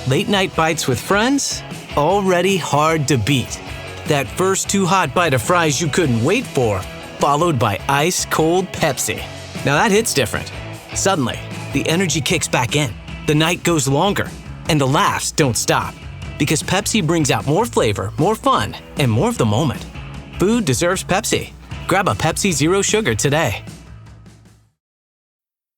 Late night bites with friends? Already hard to beat. That first too hot bite of fries you couldn't wait for, followed by ice cold Pepsi. Now that hits different. Suddenly, the energy kicks back in, the night goes longer, and the laughs don't stop. Because Pepsi brings out more flavor, more fun, and more of the moment. Food deserves Pepsi. Grab a Pepsi Zero Sugar today.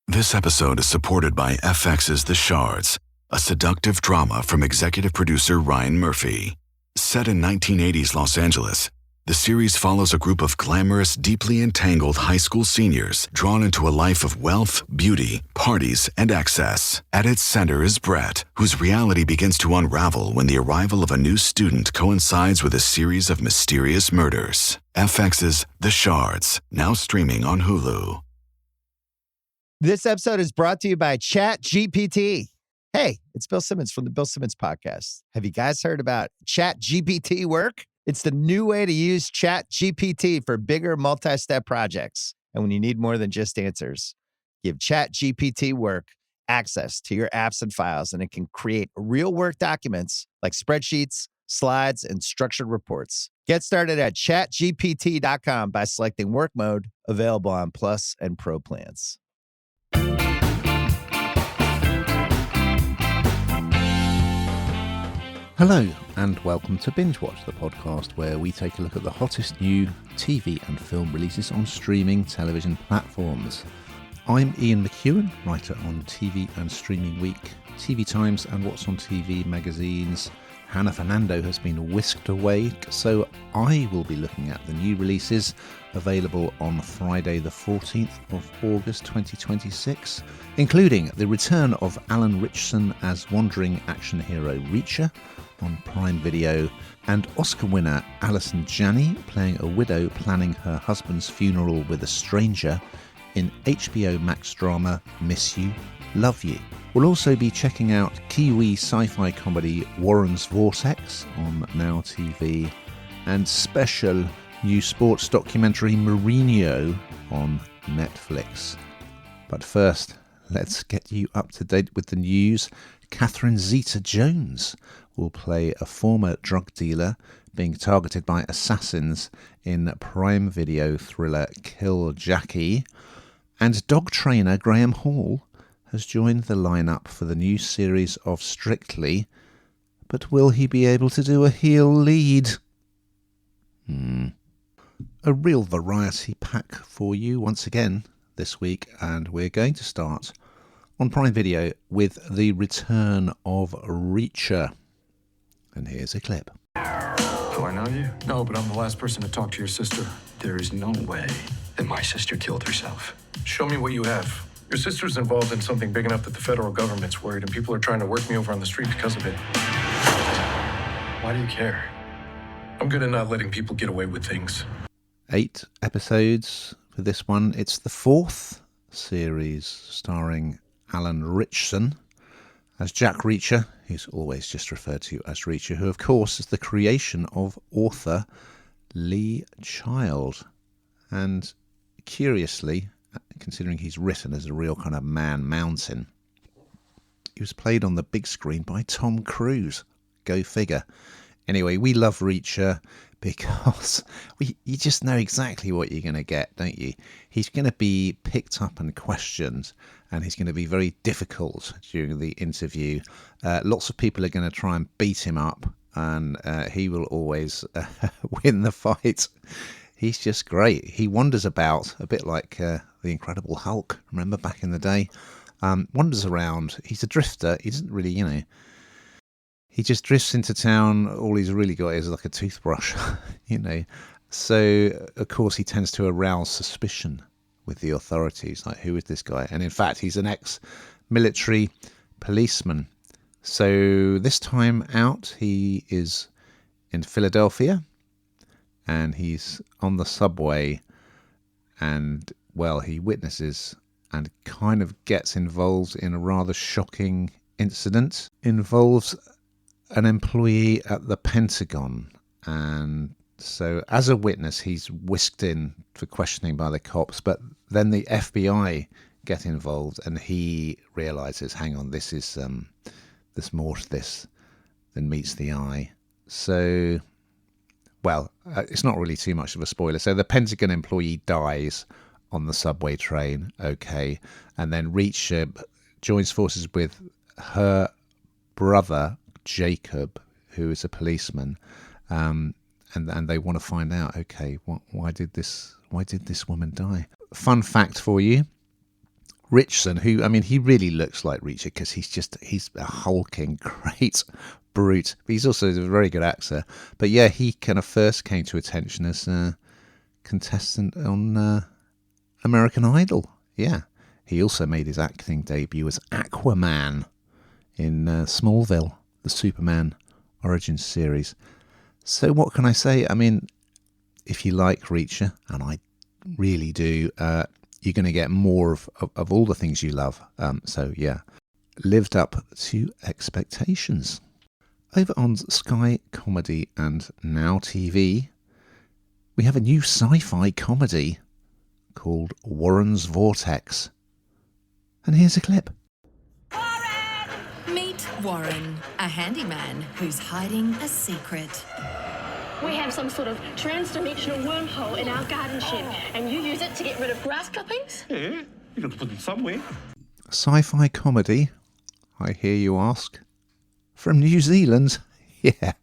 This episode is supported by FX's The Shards, a seductive drama from executive producer Ryan Murphy. Set in 1980s Los Angeles, the series follows a group of glamorous, deeply entangled high school seniors drawn into a life of wealth, beauty, parties, and excess. At its center is Brett, whose reality begins to unravel when the arrival of a new student coincides with a series of mysterious murders. FX's The Shards, now streaming on Hulu. This episode is brought to you by ChatGPT. Hey, it's Bill Simmons from the Bill Simmons Podcast. Have you guys heard about ChatGPT work? It's the new way to use ChatGPT for bigger multi-step projects. And when you need more than just answers, give ChatGPT work access to your apps and files, and it can create real work documents like spreadsheets, slides, and structured reports. Get started at chatgpt.com by selecting work mode, available on Plus and Pro plans. Hello and welcome to Bingewatch, the podcast where we take a look at the hottest new TV and film releases on streaming television platforms. I'm Ian McEwan, writer on TV and Streaming Week, TV Times and What's on TV magazines. Hannah Fernando has been whisked away, so I will be looking at the new releases available on Friday the 14th of August 2026, including the return of Alan Ritchson as wandering action hero Reacher on Prime Video, and Oscar winner Allison Janney playing a widow planning her husband's funeral with a stranger in HBO Max drama Miss You, Love You. We'll also be checking out Kiwi sci-fi comedy Warren's Vortex on Now TV and special new sports documentary Mourinho on Netflix. But first, let's get you up to date with the news. Catherine Zeta-Jones will play a former drug dealer being targeted by assassins in Prime Video thriller Kill Jackie. And dog trainer Graham Hall has joined the lineup for the new series of Strictly, but will he be able to do a heel lead? A real variety pack for you once again this week, and we're going to start on Prime Video with the return of Reacher. And here's a clip. Do I know you? No, but I'm the last person to talk to your sister. There is no way that my sister killed herself. Show me what you have. Your sister's involved in something big enough that the federal government's worried and people are trying to work me over on the street because of it. Why do you care? I'm good at not letting people get away with things. 8 episodes for this one. It's the 4th series starring Alan Ritchson as Jack Reacher, who's always just referred to as Reacher, who of course is the creation of author Lee Child. And curiously, considering he's written as a real kind of man mountain, he was played on the big screen by Tom Cruise. Go figure. Anyway, we love Reacher because you just know exactly what you're going to get, don't you? He's going to be picked up and questioned, and he's going to be very difficult during the interview. Lots of people are going to try and beat him up, and he will always win the fight. He's just great. He wanders about a bit like the Incredible Hulk, remember back in the day? Wanders around. He's a drifter. He doesn't really, he just drifts into town. All he's really got is like a toothbrush, So, of course, he tends to arouse suspicion with the authorities. Like, who is this guy? And in fact, he's an ex-military policeman. So this time out, he is in Philadelphia, and he's on the subway, and, well, he witnesses and kind of gets involved in a rather shocking incident. Involves an employee at the Pentagon, and so as a witness he's whisked in for questioning by the cops, but then the FBI get involved and he realizes, hang on, this is there's more to this than meets the eye. So, well, it's not really too much of a spoiler. So the Pentagon employee dies on the subway train, okay, and then Reacher joins forces with her brother Jacob, who is a policeman, and they want to find out, okay, why did this woman die? Fun fact for you: Richardson, who, I mean, he really looks like Reacher because he's a hulking, great brute. But he's also a very good actor. But yeah, he kind of first came to attention as a contestant on American Idol. Yeah. He also made his acting debut as Aquaman in Smallville, the Superman Origins series. So what can I say? I mean, if you like Reacher, and I really do, you're going to get more of all the things you love. So yeah, lived up to expectations. Over on Sky Comedy and Now TV, we have a new sci-fi comedy called Warren's Vortex. And here's a clip. Meet Warren, a handyman who's hiding a secret. We have some sort of trans-dimensional wormhole in our garden shed, and you use it to get rid of grass clippings? Yeah, you got to put them somewhere. Sci-fi comedy, I hear you ask. From New Zealand? Yeah.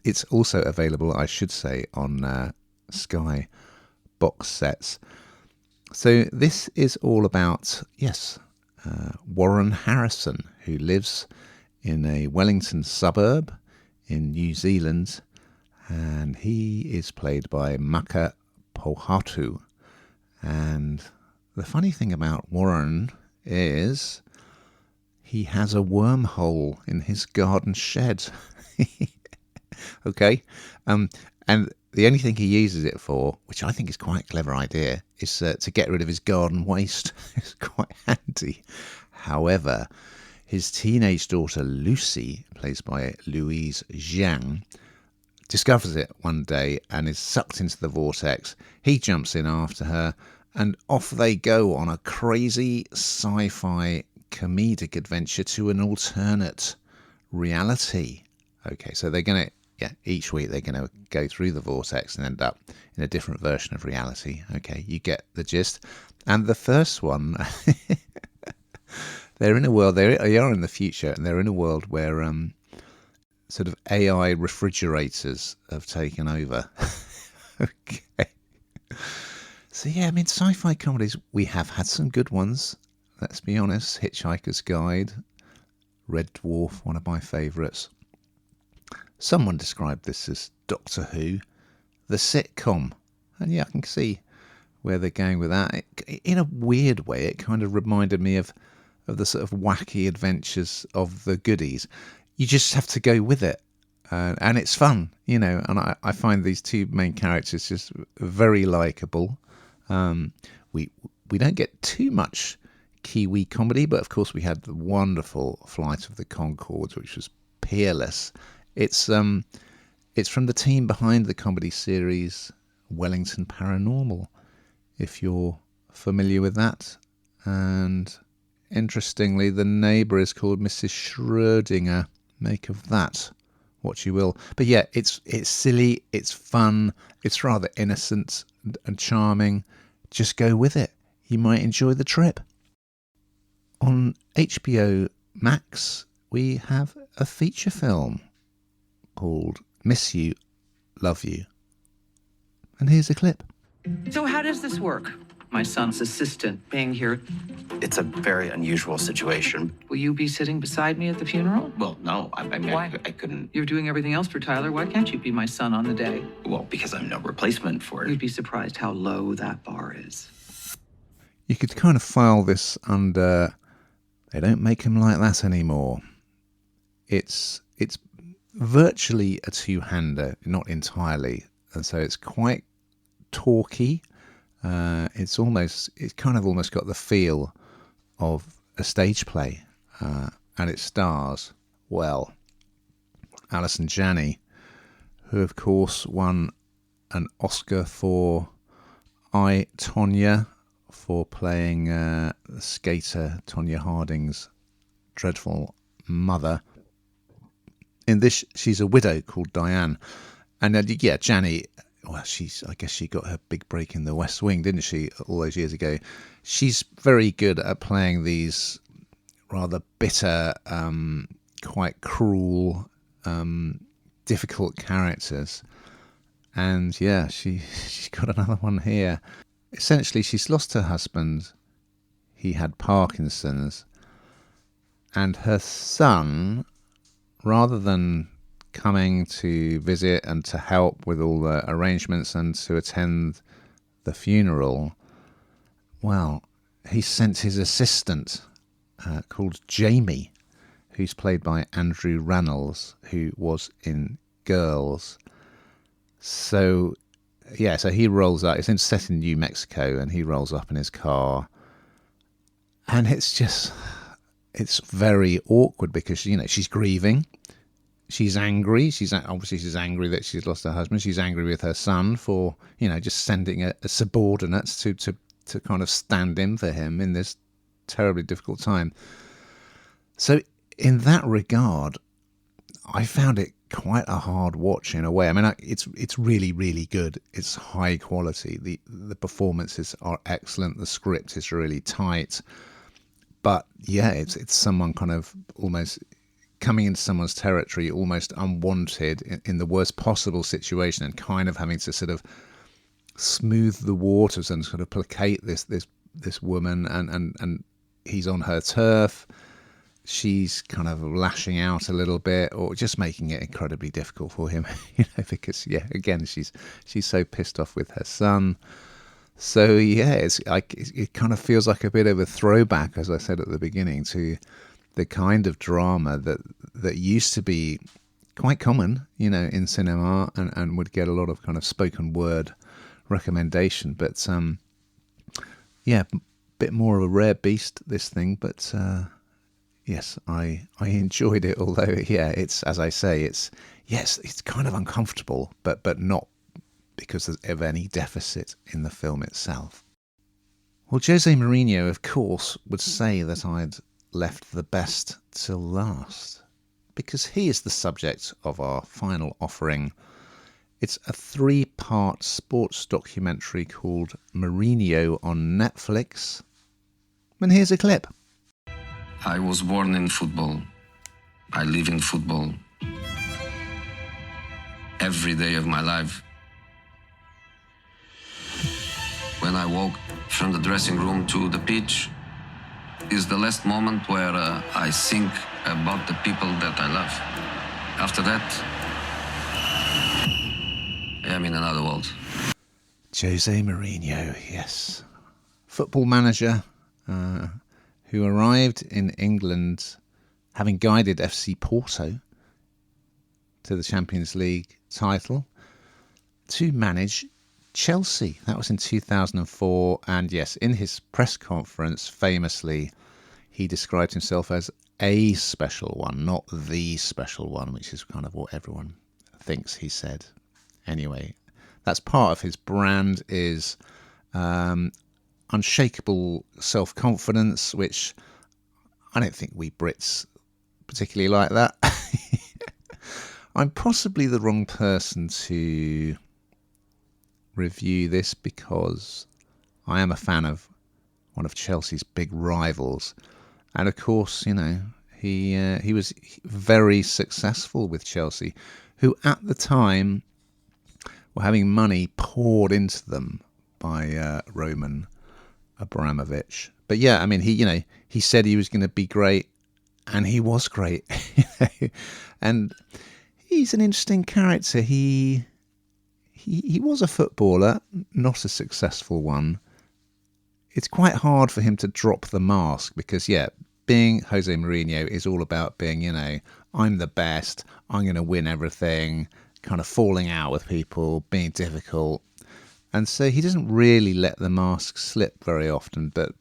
It's also available, I should say, on Sky box sets. So this is all about, Warren Harrison, who lives in a Wellington suburb in New Zealand, and he is played by Maka Pohatu. And the funny thing about Warren is he has a wormhole in his garden shed. Okay. And the only thing he uses it for, which I think is quite a clever idea, is to get rid of his garden waste. It's quite handy. However, his teenage daughter Lucy, played by Louise Zhang, discovers it one day and is sucked into the vortex. He jumps in after her, and off they go on a crazy sci-fi comedic adventure to an alternate reality. Okay, so they're going to, each week they're going to go through the vortex and end up in a different version of reality. Okay, you get the gist. And the first one, they're in a world, they are in the future, and they're in a world where sort of AI refrigerators have taken over. Okay. So yeah, I mean, sci-fi comedies, we have had some good ones. Let's be honest. Hitchhiker's Guide, Red Dwarf, one of my favourites. Someone described this as Doctor Who, the sitcom. And yeah, I can see where they're going with that. In a weird way, it kind of reminded me of the sort of wacky adventures of the goodies. You just have to go with it. And it's fun, you know, and I find these two main characters just very likeable. We don't get too much Kiwi comedy, but of course we had the wonderful Flight of the Conchords, which was peerless. It's from the team behind the comedy series Wellington Paranormal, if you're familiar with that. And interestingly, the neighbour is called Mrs. Schrödinger. Make of that what you will. But yeah, it's silly, it's fun, it's rather innocent and charming. Just go with it. You might enjoy the trip. On HBO Max, we have a feature film called Miss You, Love You. And here's a clip. So how does this work? My son's assistant being here. It's a very unusual situation. Will you be sitting beside me at the funeral? Well, no, I mean, Why? I couldn't. You're doing everything else for Tyler. Why can't you be my son on the day? Well, because I'm no replacement for You'd it. be surprised how low that bar is. You could kind of file this under, they don't make him like that anymore. It's virtually a two-hander, not entirely. And so it's quite talky. It's kind of almost got the feel of a stage play. And it stars, well, Allison Janney, who of course won an Oscar for I, Tonya, for playing skater Tonya Harding's dreadful mother. In this, she's a widow called Diane. And Janney, well, I guess she got her big break in The West Wing, didn't she, all those years ago? She's very good at playing these rather bitter, quite cruel, difficult characters. And yeah, she's got another one here. Essentially, she's lost her husband. He had Parkinson's. And her son, rather than coming to visit and to help with all the arrangements and to attend the funeral, well, he sent his assistant called Jamie, who's played by Andrew Rannells, who was in Girls. So he rolls up. It's set in New Mexico, and he rolls up in his car, and it's very awkward because she's grieving. She's angry. She's angry that she's lost her husband. She's angry with her son for just sending a subordinate to kind of stand in for him in this terribly difficult time. So in that regard, I found it quite a hard watch in a way. I mean, it's really, really good. It's high quality. The performances are excellent. The script is really tight. But yeah, it's someone kind of almost coming into someone's territory, almost unwanted in the worst possible situation, and kind of having to sort of smooth the waters and sort of placate this woman, and he's on her turf. She's kind of lashing out a little bit, or just making it incredibly difficult for him, because again, she's so pissed off with her son. So yeah, it kind of feels like a bit of a throwback, as I said at the beginning, to the kind of drama that used to be quite common, in cinema, and would get a lot of kind of spoken word recommendation. But bit more of a rare beast, this thing. But yes, I enjoyed it. Although it's, as I say, it's kind of uncomfortable, but not because of any deficit in the film itself. Well, Jose Mourinho, of course, would say that I'd left the best till last, because he is the subject of our final offering. It's a 3-part sports documentary called Mourinho on Netflix. And here's a clip. I was born in football. I live in football every day of my life. When I walk from the dressing room to the pitch is the last moment where I think about the people that I love. After that, I am in another world. Jose Mourinho, yes. Football manager who arrived in England having guided FC Porto to the Champions League title to manage Chelsea. That was in 2004. And yes, in his press conference, famously, he described himself as a special one, not the special one, which is kind of what everyone thinks he said. Anyway, that's part of his brand, is unshakable self-confidence, which I don't think we Brits particularly like that. I'm possibly the wrong person to review this, because I am a fan of one of Chelsea's big rivals, and of course, he was very successful with Chelsea, who at the time were having money poured into them by Roman Abramovich. But yeah, I mean, he said he was going to be great, and he was great. And he's an interesting character. He was a footballer, not a successful one. It's quite hard for him to drop the mask, because, being Jose Mourinho is all about being, I'm the best, I'm going to win everything, kind of falling out with people, being difficult. And so he doesn't really let the mask slip very often, but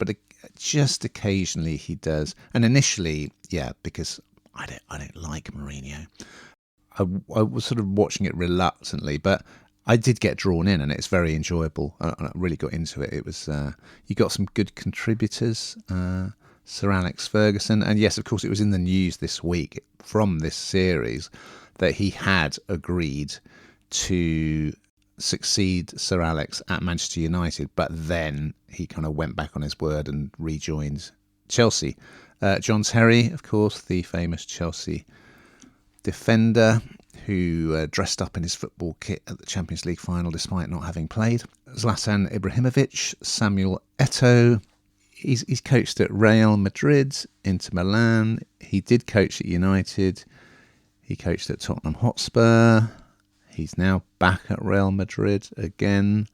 just occasionally he does. And initially, because I don't like Mourinho. I was sort of watching it reluctantly, but I did get drawn in, and it's very enjoyable. I really got into it. It was you got some good contributors, Sir Alex Ferguson. And yes, of course, it was in the news this week from this series that he had agreed to succeed Sir Alex at Manchester United, but then he kind of went back on his word and rejoined Chelsea. John Terry, of course, the famous Chelsea defender who dressed up in his football kit at the Champions League final despite not having played. Zlatan Ibrahimovic, Samuel Eto'o. He's coached at Real Madrid, Inter Milan. He did coach at United. He coached at Tottenham Hotspur. He's now back at Real Madrid again.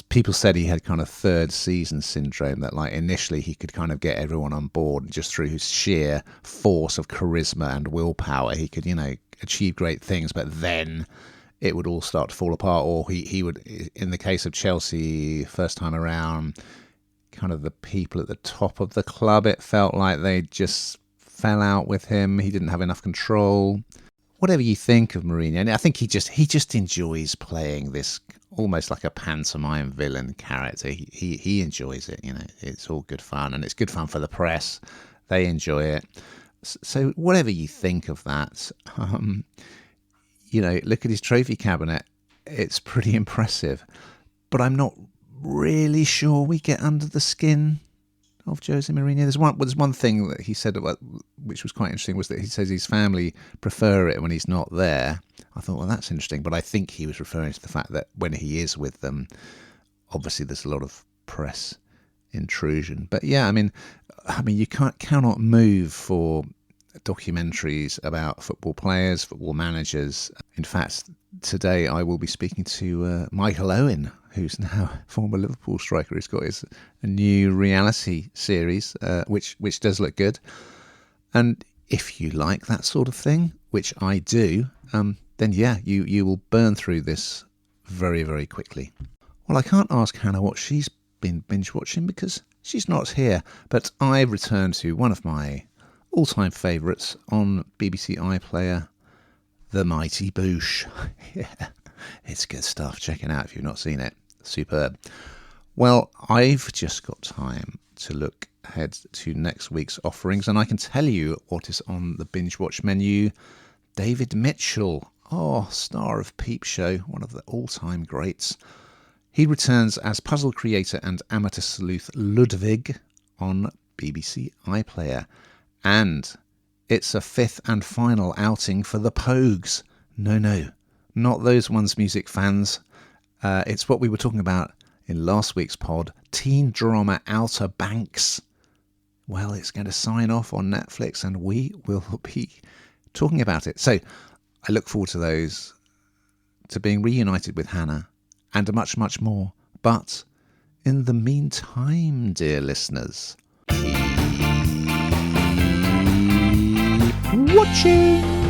People said he had kind of third season syndrome, that like initially he could kind of get everyone on board just through his sheer force of charisma and willpower. He could, achieve great things, but then it would all start to fall apart. Or he would, in the case of Chelsea, first time around, kind of the people at the top of the club, it felt like they just fell out with him. He didn't have enough control. Whatever you think of Mourinho, and I think he just enjoys playing this almost like a pantomime villain character. He enjoys it. It's all good fun, and it's good fun for the press. They enjoy it. So whatever you think of that, look at his trophy cabinet. It's pretty impressive, but I'm not really sure we get under the skin of Jose Mourinho. There's one thing that he said about, which was quite interesting, was that he says his family prefer it when he's not there. I thought, well, that's interesting, but I think he was referring to the fact that when he is with them, obviously there's a lot of press intrusion. But yeah, I mean, you cannot move for documentaries about football players, football managers. In fact, today I will be speaking to Michael Owen, who's now a former Liverpool striker. He's got a new reality series, which does look good. And if you like that sort of thing, which I do, then yeah, you will burn through this very, very quickly. Well, I can't ask Hannah what she's been binge watching because she's not here, but I returned to one of my all-time favourites on BBC iPlayer, The Mighty Boosh. Yeah, it's good stuff. Check it out if you've not seen it. Superb. Well, I've just got time to look ahead to next week's offerings, and I can tell you what is on the binge watch menu. David Mitchell, star of Peep Show, one of the all-time greats. He returns as puzzle creator and amateur sleuth Ludwig on BBC iPlayer. And it's a fifth and final outing for the Pogues. No, not those ones, music fans. It's what we were talking about in last week's pod, teen drama Outer Banks. Well, it's going to sign off on Netflix and we will be talking about it. So I look forward to those, to being reunited with Hannah and much, much more. But in the meantime, dear listeners, keep watching.